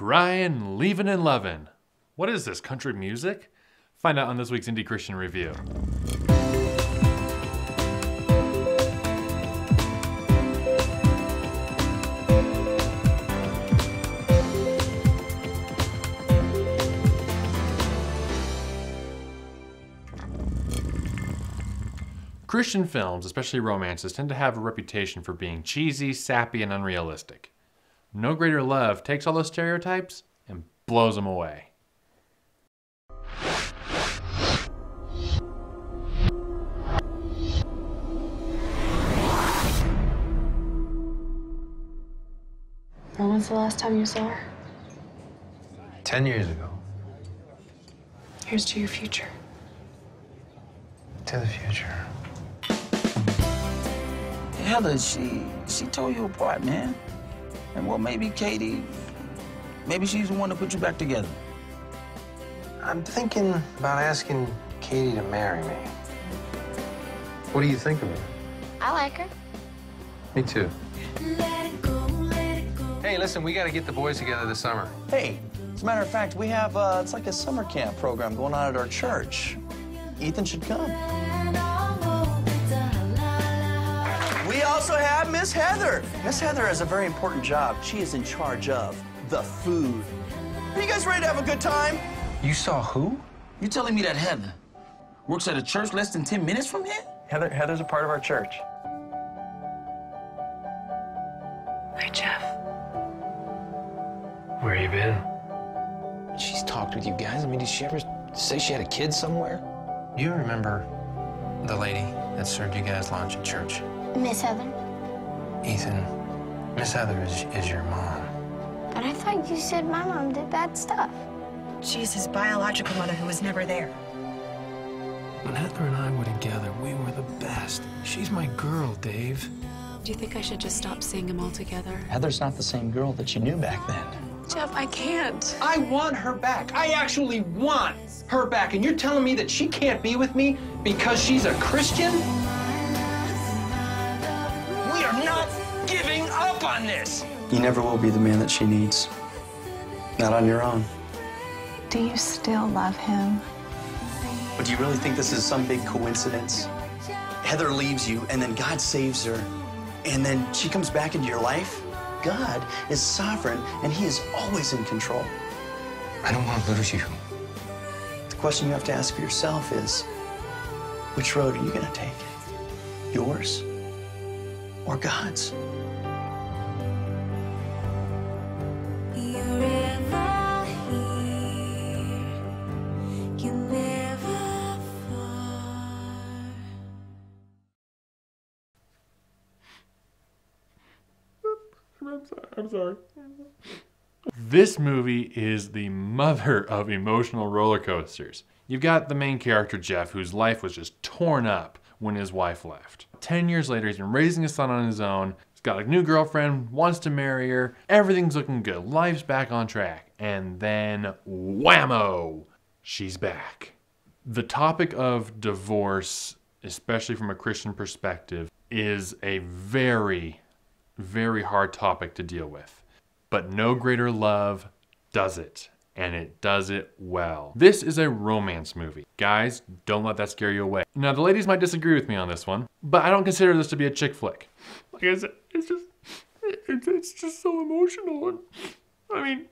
Crying, leaving, and loving. What is this, country music? Find out on this week's Indy Christian Review. Christian films, especially romances, tend to have a reputation for being cheesy, sappy, and unrealistic. No Greater Love takes all those stereotypes and blows them away. When was the last time you saw her? 10 years ago. Here's to your future. To the future. Heather, she tore you apart, man. And well, maybe Katie, maybe she's the one to put you back together. I'm thinking about asking Katie to marry me. What do you think of her? I like her. Me too. Hey, listen, we got to get the boys together this summer. Hey, as a matter of fact, we have, it's like a summer camp program going on at our church. Ethan should come. We also have Miss Heather. Miss Heather has a very important job. She is in charge of the food. Are you guys ready to have a good time? You saw who? You telling me that Heather works at a church less than 10 minutes from here? Heather's a part of our church. Hi, Jeff. Where you been? She's talked with you guys. I mean, did she ever say she had a kid somewhere? You remember the lady that served you guys lunch at church? Miss Heather. Ethan, Miss Heather is your mom. But I thought you said my mom did bad stuff. She's his biological mother who was never there. When Heather and I were together, we were the best. She's my girl, Dave. Do you think I should just stop seeing them all together? Heather's not the same girl that you knew back then. Jeff, I can't. I want her back. I actually want her back. And you're telling me that she can't be with me because she's a Christian? We are not giving up on this. You never will be the man that she needs. Not on your own. Do you still love him? But do you really think this is some big coincidence? Heather leaves you, and then God saves her, and then she comes back into your life? God is sovereign, and he is always in control. I don't want to lose you. The question you have to ask for yourself is, which road are you going to take? Yours or God's? I'm sorry. This movie is the mother of emotional roller coasters. You've got the main character, Jeff, whose life was just torn up when his wife left. 10 years later, he's been raising his son on his own. He's got a new girlfriend, wants to marry her. Everything's looking good. Life's back on track. And then, whammo, she's back. The topic of divorce, especially from a Christian perspective, is a very hard topic to deal with. But No Greater Love does it, and it does it well. This is a romance movie. Guys, don't let that scare you away. Now, the ladies might disagree with me on this one, but I don't consider this to be a chick flick. Like I said, it's just so emotional, and I mean,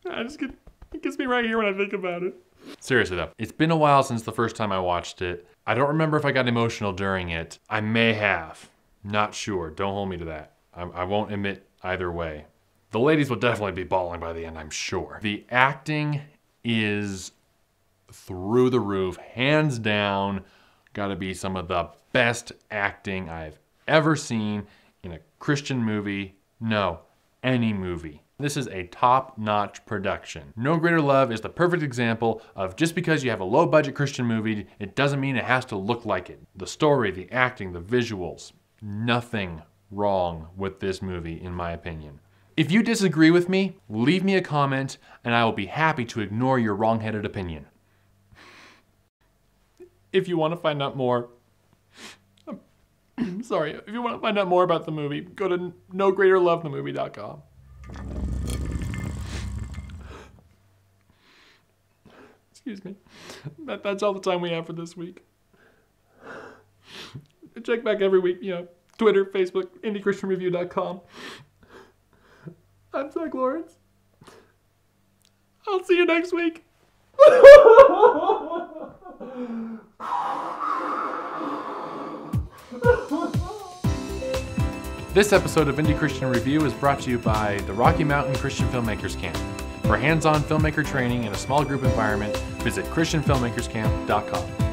it gets me right here when I think about it. Seriously though, it's been a while since the first time I watched it. I don't remember if I got emotional during it. I may have. Not sure. Don't hold me to that. I won't admit either way. The ladies will definitely be bawling by the end, I'm sure. The acting is through the roof, hands down. Gotta be some of the best acting I've ever seen in a Christian movie. No, any movie. This is a top-notch production. No Greater Love is the perfect example of just because you have a low-budget Christian movie, it doesn't mean it has to look like it. The story, the acting, the visuals, nothing wrong with this movie, in my opinion. If you disagree with me, leave me a comment and I will be happy to ignore your wrong-headed opinion. If you want to find out more, if you want to find out more about the movie, go to nogreaterlovethemovie.com. Excuse me. That's all the time we have for this week. Check back every week, Twitter, Facebook, IndyChristianReview.com. I'm Zack Lawrence. I'll see you next week. This episode of Indy Christian Review is brought to you by the Rocky Mountain Christian Filmmakers Camp. For hands-on filmmaker training in a small group environment, visit ChristianFilmmakersCamp.com.